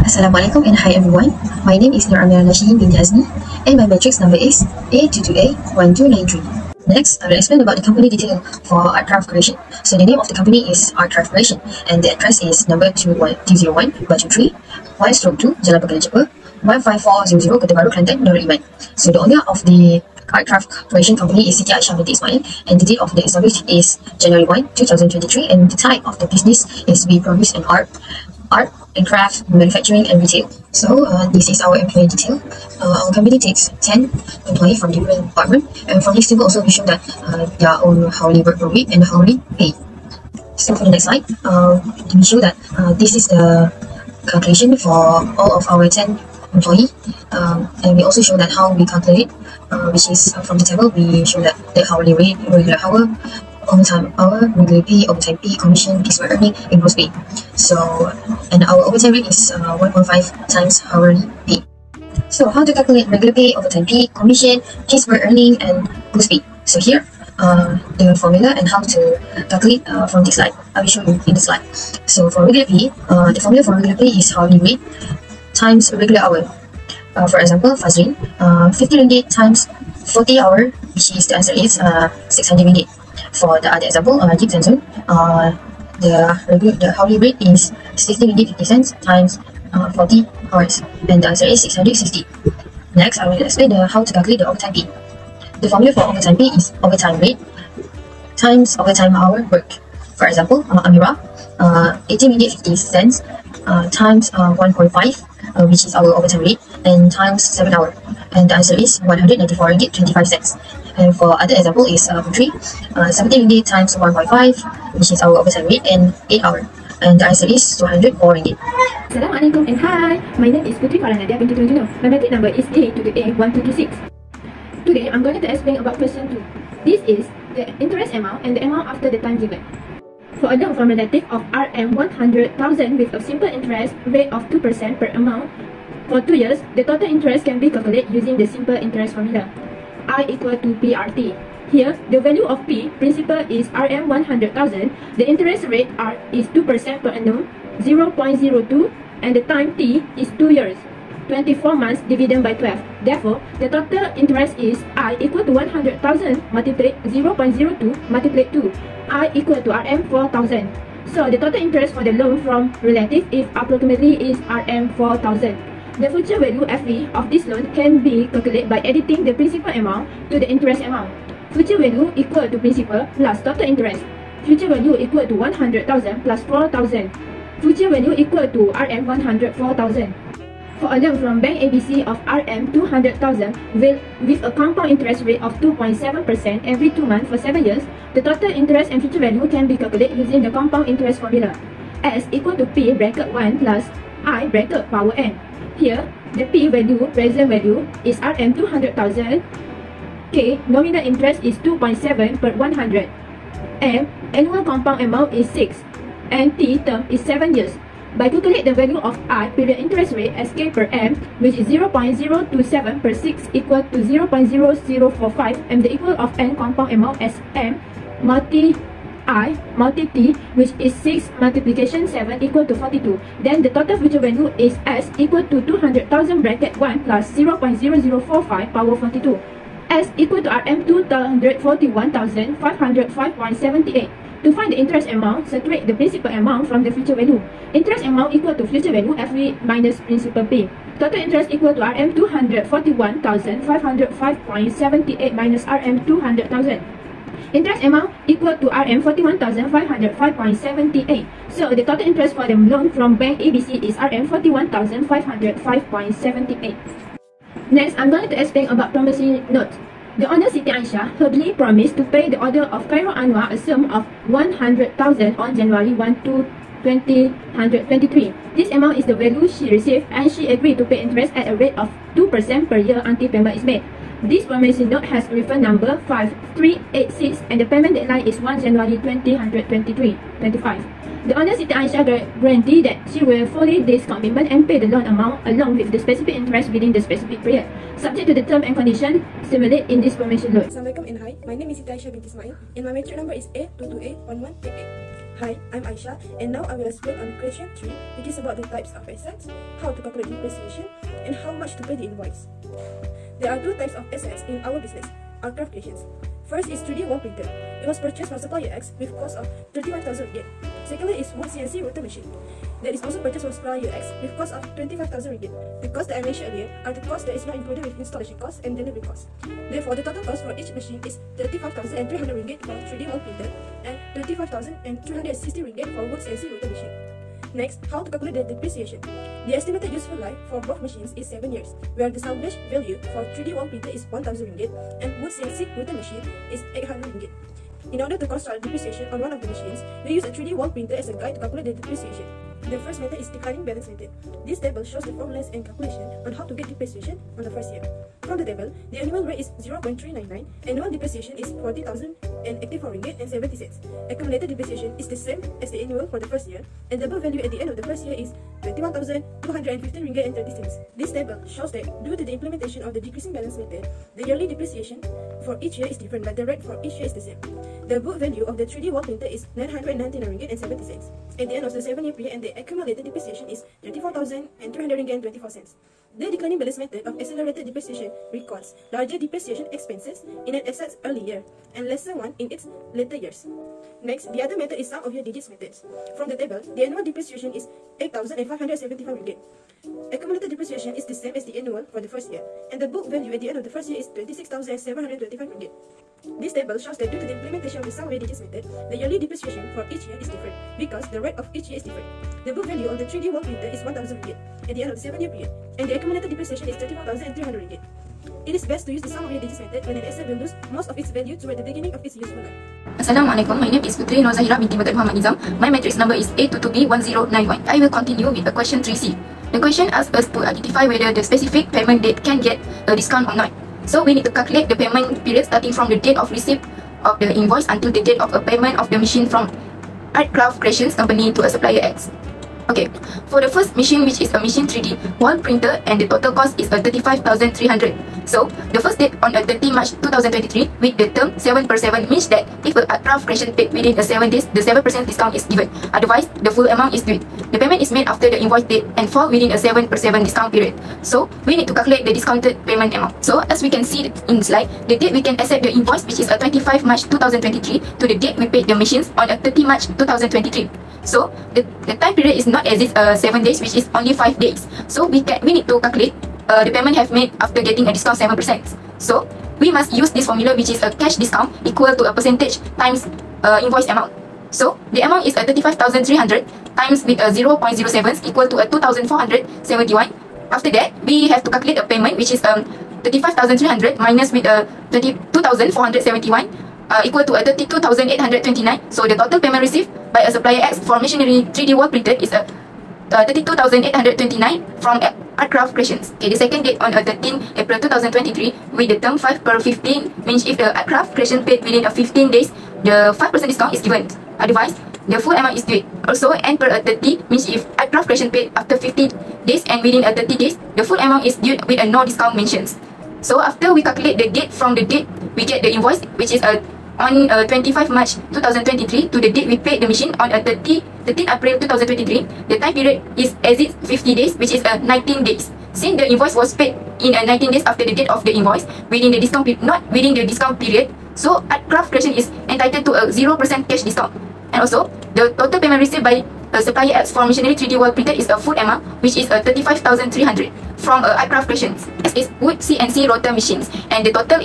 Assalamualaikum and hi everyone. My name is AMIRRAH BINTI and my matrix number is AFT1103. Next, I will explain about the company detail for Artcraft Creation. So the name of the company is Artcraft Creation and the address is number 201 Batu 3 Y/2 Jalan Pegala Jepur 15400 Kota Baru Kelantan Darul Iman. So the owner of the Artcraft Creation company is Siti AISYAH binti Ismail and the date of the establishment is January 1, 2023 and the type of the business is we produce an art and craft, manufacturing and retail. So this is our employee detail. Our company takes 10 employees from different departments, and from this table also we show that their own hourly work per week and hourly pay. So for the next slide, we show that this is the calculation for all of our 10 employees, and we also show that how we calculate, which is from the table we show that the hourly rate, regular hour, overtime hour, regular pay, overtime pay, commission, piecework earning, and gross pay. So, and our overtime rate is 1.5 times hourly pay. So, how to calculate regular pay, overtime pay, commission, piecework earning, and gross pay? So here, the formula and how to calculate from this slide. I will show you in the slide. So for regular pay, the formula for regular pay is hourly rate times regular hour. For example, FAZRIN, 50 ringgit times 40 hour, which is the answer is 600 ringgit. For the other example, Jeep Samsung, the hourly rate is 60 ringgit 50 cents times 40 hours, and the answer is 660. Next, I will explain how to calculate the overtime pay. The formula for overtime pay is overtime rate times overtime hour work. For example, AMIRRAH, 80 ringgit 50 cents times 1.5, which is our overtime rate, and times 7 hours, and the answer is 194 ringgit 25 cents. And for other example is PUTERI, 70 ringgit times 1.5, which is our overtime rate, and 8 hours, and the answer is 204 ringgit. Assalamualaikum and hi, my name is PUTERI NADIA binti JUNOH. My matrix number is A22A1226. Today I'm going to explain about question 2. This is the interest amount and the amount after the time given. For a loan from relative of Rm100,000 with a simple interest rate of 2% per amount for 2 years, the total interest can be calculated using the simple interest formula. I equal to PRT. Here, the value of P, principal, is Rm100,000, the interest rate R is 2% per annum, 0.02, and the time T is 2 years, 24 months divided by 12. Therefore, the total interest is I equal to 100,000 multiplied 0.02 multiplied 2. I equal to Rm4,000. So, the total interest for the loan from relative is approximately is Rm4,000. The future value FV of this loan can be calculated by additing the principal amount to the interest amount. Future value equal to principal plus total interest. Future value equal to 100,000 plus 4,000. Future value equal to Rm104,000. For a loan from Bank ABC of Rm200,000 with a compound interest rate of 2.7% every 2 months for 7 years, the total interest and future value can be calculated using the compound interest formula. S equal to P bracket 1 plus I bracket power n. Here, the P value, present value, is Rm200,000. K, nominal interest is 2.7 per 100. M, annual compound amount is 6. And T, term is 7 years. By calculate the value of I, period interest rate as K per M, which is 0.027 per 6 equal to 0.0045, and the equal of N compound amount as M multi I multi T, which is 6 multiplication 7 equal to 42. Then the total future value is S equal to 200,000 bracket 1 plus 0.0045 power 42. S equal to Rm241,505.78. To find the interest amount, subtract the principal amount from the future value. Interest amount equal to future value FV minus principal pay. Total interest equal to Rm241,505.78 minus Rm200,000. Interest amount equal to Rm41,505.78. So the total interest for the loan from Bank ABC is Rm41,505.78. Next, I'm going to explain about promissory note. The owner Siti AISYAH verbally promised to pay the order of Khairul Anwar a sum of 100,000 on January 1, 2023. This amount is the value she received, and she agreed to pay interest at a rate of 2% per year until payment is made. This promissory note has reference number 5386 and the payment deadline is 1 January 2025. The owner Siti AISYAH guaranteed that she will fully this commitment and pay the loan amount along with the specific interest within the specific period, subject to the term and condition stipulated in this promissory note. Assalamualaikum and hi, my name is Siti AISYAH binti Ismail and my matrix number is A22A1188. Hi, I'm Aisyah, and now I will explain on question 3, which is about the types of assets, how to calculate depreciation, and how much to pay the invoice. There are two types of assets in our business, aircraft creations. First is 3D wall printer. It was purchased from supplier X with cost of 35,000 ringgit. Secondly is wood CNC router machine. That is also purchased from supplier X with cost of 25,000 ringgit. The costs that I mentioned earlier are the costs that is not included with installation cost and delivery cost. Therefore, the total cost for each machine is 35,300 ringgit for 3D wall printer and 25,360 ringgit for wood CNC router machine. Next, how to calculate the depreciation. The estimated useful life for both machines is 7 years, where the salvage value for 3D wall printer is 1,000 ringgit and wood CNC router machine is 800 ringgit. In order to construct depreciation on one of the machines, we use a 3D wall printer as a guide to calculate the depreciation. The first method is declining balance method. This table shows the formulas and calculation on how to get depreciation on the first year. From the table, the annual rate is 0.399, annual depreciation is 40,084 ringgit and 70 cents. Accumulated depreciation is the same as the annual for the first year, and the book value at the end of the first year is 21,215 ringgit and 30 cents. This table shows that due to the implementation of the decreasing balance method, the yearly depreciation for each year is different, but the rate for each year is the same. The book value of the 3D wall printer is 999 ringgit and 70 cents. At the end of the 7-year period, and the accumulated depreciation is 34,300 ringgit and 24 cents. The declining balance method of accelerated depreciation records larger depreciation expenses in an asset's early year and lesser one in its later years. Next, the other method is sum of your digits methods. From the table, the annual depreciation is 8,575 ringgit. Accumulated depreciation is the same as the annual for the first year, and the book value at the end of the first year is 26,725 ringgit. This table shows that due to the implementation of the sum of your digits method, the yearly depreciation for each year is different because the rate of each year is different. The book value of the 3D wall printer is 1,000 ringgit at the end of the 7-year period, and the accumulated depreciation is 34,300 ringgit. It is best to use the sum of your digits method when an asset will lose most of its value toward the beginning of its useful life. Assalamualaikum, my name is Puteri ZAHIRAH binti MOHAMAD. My matrix number is A22B1091. I will continue with the question 3C. The question asks us to identify whether the specific payment date can get a discount or not. So we need to calculate the payment period starting from the date of receipt of the invoice until the date of a payment of the machine from Aircraft Creations Company to a supplier X. Okay, for the first machine, which is a machine 3D wall printer, and the total cost is 35,300. So the first date on 30 March 2023 with the term 7/7 means that if a Aircraft Creation paid within 7 days, the 7% discount is given. Otherwise, the full amount is due. The payment is made after the invoice date and fall within a 7/7 discount period. So we need to calculate the discounted payment amount. So as we can see in slide, the date we can accept the invoice, which is 25 March 2023, to the date we paid the machines on 30 March 2023. So the time period is not as if 7 days, which is only 5 days. So we need to calculate the payment have made after getting a discount 7%. So we must use this formula, which is a cash discount equal to a percentage times invoice amount. So the amount is 35,300 times with 0.07 equal to 2,471. After that, we have to calculate a payment, which is 35,300 minus with 32,471 equal to 32,829. So the total payment received by a supplier X for machinery 3D wall printer is 32,829 from Aircraft Creations. Okay, the second date on 13 April 2023 with the term 5/15 means if the Aircraft Creation paid within 15 days, the 5% discount is given. Otherwise, the full amount is due. Also, and per 30 means if Aircraft Creation paid after 50 days and within 30 days, the full amount is due with a no discount mentions. So after we calculate the date from the date we get the invoice, which is on 25 March 2023 to the date we paid the machine on 13 April 2023, the time period is as it's 50 days, which is 19 days. Since the invoice was paid in 19 days after the date of the invoice, within the discount not within the discount period, so Aircraft Creation is entitled to a 0% cash discount. And also, the total payment received by supplier X for machinery 3D wall printer is a full amount, which is 35,300 from Aircraft Creations. This is wood CNC rotor machines, and the total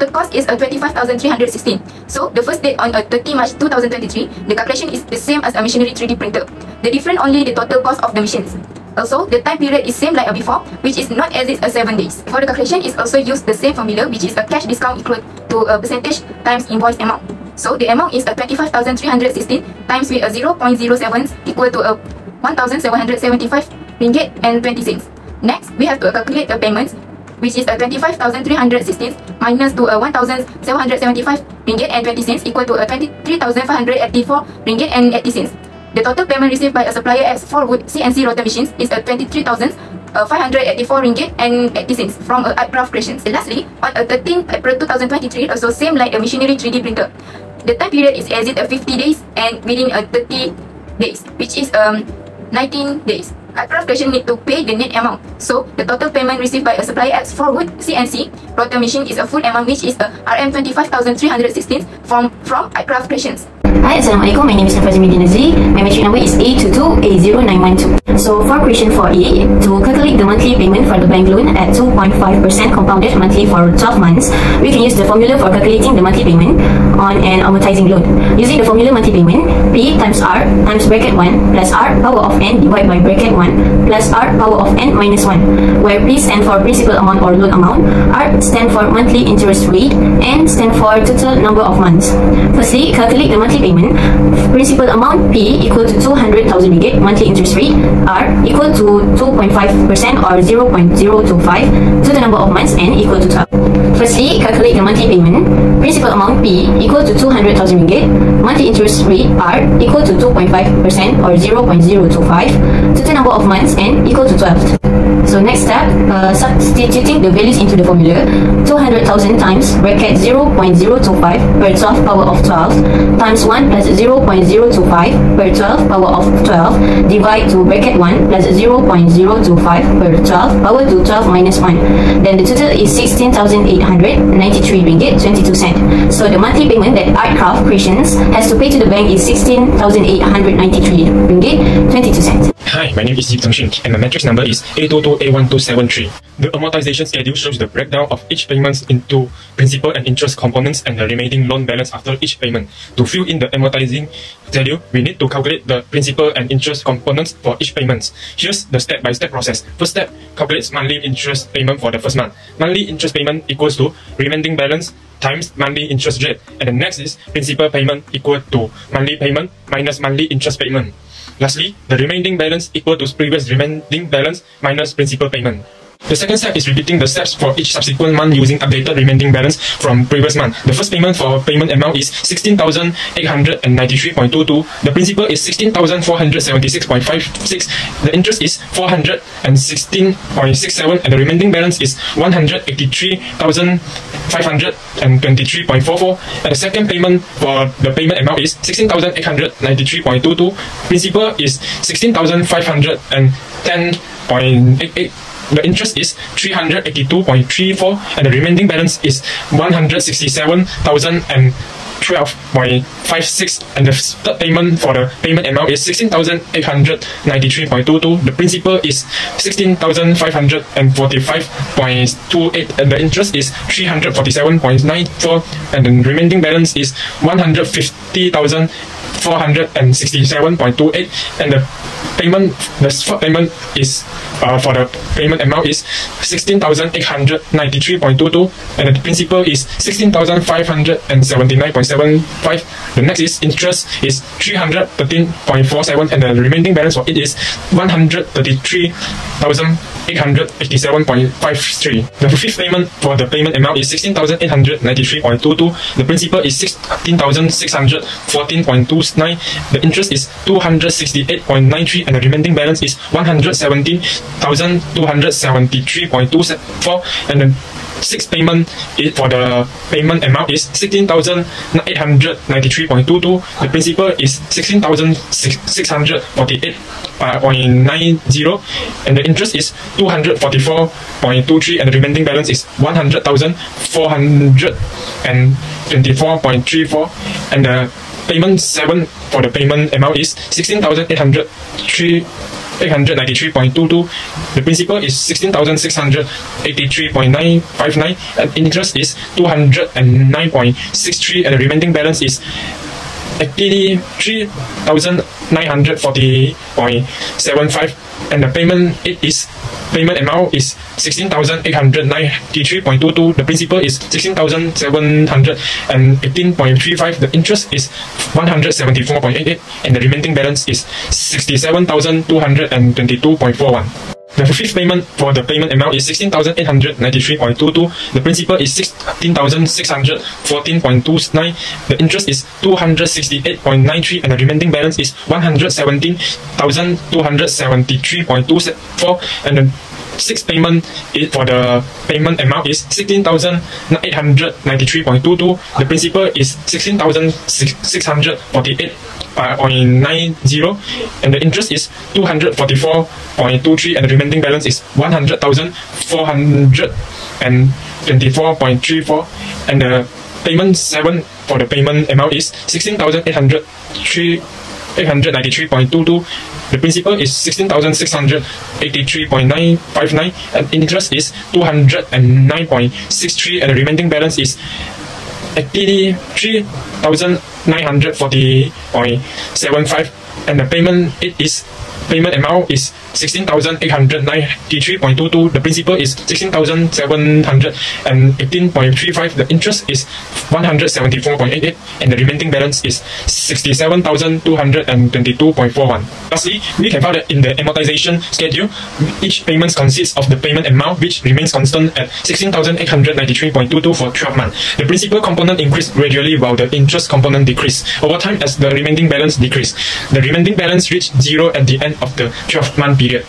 cost is 25,316. So the first date on 30 March 2023, the calculation is the same as a machinery 3D printer. The difference only the total cost of the machines. Also, the time period is same like before, which is not as it's 7 days. For the calculation, is also used the same formula, which is a cash discount equal to a percentage times invoice amount. So the amount is 25,316 times with 0.07 equal to 1,775 ringgit and 20 cents. Next, we have to calculate the payments, which is 25,316 minus to 1,775 ringgit and 20 cents equal to 23,584 ringgit and 80 cents. The total payment received by a supplier X for wood CNC rotor machines is 23,584 ringgit and 80 cents from Aircraft Creations. And lastly, on 13 April 2023, also same like a machinery 3D printer, the time period is as it 50 days and within 30 days, which is 19 days. Aircraft creation need to pay the net amount. So the total payment received by a supplier as forward CNC rotor machine is a full amount, which is RM25,316 from aircraft creations. Hi, Assalamualaikum. My name is FAZRIN. My metric number is A22A0912. So for question 4A, to calculate the monthly payment for the bank loan at 2.5% compounded monthly for 12 months, we can use the formula for calculating the monthly payment on an amortizing loan. Using the formula monthly payment, P times R times bracket 1 plus R power of n divided by bracket 1 plus R power of n minus 1, where P stand for principal amount or loan amount, R stand for monthly interest rate, and stand for total number of months. Firstly, calculate the monthly payment. Principal amount P equal to 200,000 ringgit, monthly interest rate R equal to 2.5% or 0.025, total number of months N equal to 12. Firstly, calculate the monthly payment. Principal amount P equal to 200,000 ringgit, monthly interest rate R equal to 2.5% or 0.025, total number of months N equal to 12. So next step, substituting the values into the formula. 200,000 times bracket 0.025 per 12 power of 12 times 1 plus 0.025 per 12 power of 12 divide to bracket 1 plus 0.025 per 12 power to 12 minus 1. Then the total is 16,893 ringgit 22 cent. So the monthly payment that Aircraft Creations has to pay to the bank is 16,893 ringgit 22 cents. Hi, my name is ZHENG and my matrix number is A22A1273. The amortization schedule shows the breakdown of each payment into principal and interest components and the remaining loan balance after each payment. To fill in the amortizing schedule, we need to calculate the principal and interest components for each payment. Here's the step-by-step process. First step, calculates monthly interest payment for the first month. Monthly interest payment equals to remaining balance times monthly interest rate, and the next is principal payment equal to monthly payment minus monthly interest payment. Lastly, the remaining balance equal to previous remaining balance minus principal payment. The second step is repeating the steps for each subsequent month using updated remaining balance from previous month. The first payment for payment amount is 16,893.22. The principal is 16,476.56. The interest is 416.67, and the remaining balance is 183,523.44. And the second payment for the payment amount is 16,893.22. Principal is 16,510.88. The interest is 382.34, and the remaining balance is 167,012.56. And the third payment for the payment amount is 16,893.22. The principal is 16,545.28, and the interest is 347.94, and the remaining balance is 150,467.28, and the third payment is for the payment amount is 16,893.22, and the principal is 16,579.75. The next is interest is 313.47, and the remaining balance for it is 133,887.53. The fifth payment for the payment amount is 16,893.22. The principal is 16,614.29. The interest is 268.93, and the remaining balance is 117,273.24. And the sixth payment for the payment amount is 16,893.22. The principal is 16,648.90, and the interest is 244.23, and the remaining balance is 100,424.34. And the payment 7 for the payment amount is 16,893.22. The principal is 16,683.959, and interest is 209.63, and the remaining balance is 83,940.75, and the payment amount is 16,893.22. The principal is 16,718.35. The interest is 174.88, and the remaining balance is 67,222.41. The fifth payment for the payment amount is 16,893.22. The principal is 16,614.29. The interest is 268.93, and the remaining balance is 117,273.24. And the sixth payment for the payment amount is 16,893.22. The principal is 16,648.90, and the interest is 244.23, and the remaining balance is 100,424.34, and the payment 7 for the payment amount is 16,893.22. The principal is 16,683.959, and interest is 209.63, and the remaining balance is 83,940.75, and the payment amount is 16,893.22. The principal is 16,718.35. The interest is 174.88, and the remaining balance is 67,222.41. Lastly, we can find that in the amortization schedule, each payment consists of the payment amount, which remains constant at 16,893.22 for 12 months. The principal component increased gradually while the interest component decreased over time as the remaining balance decreased. The remaining balance reached zero at the end of the 12-month period.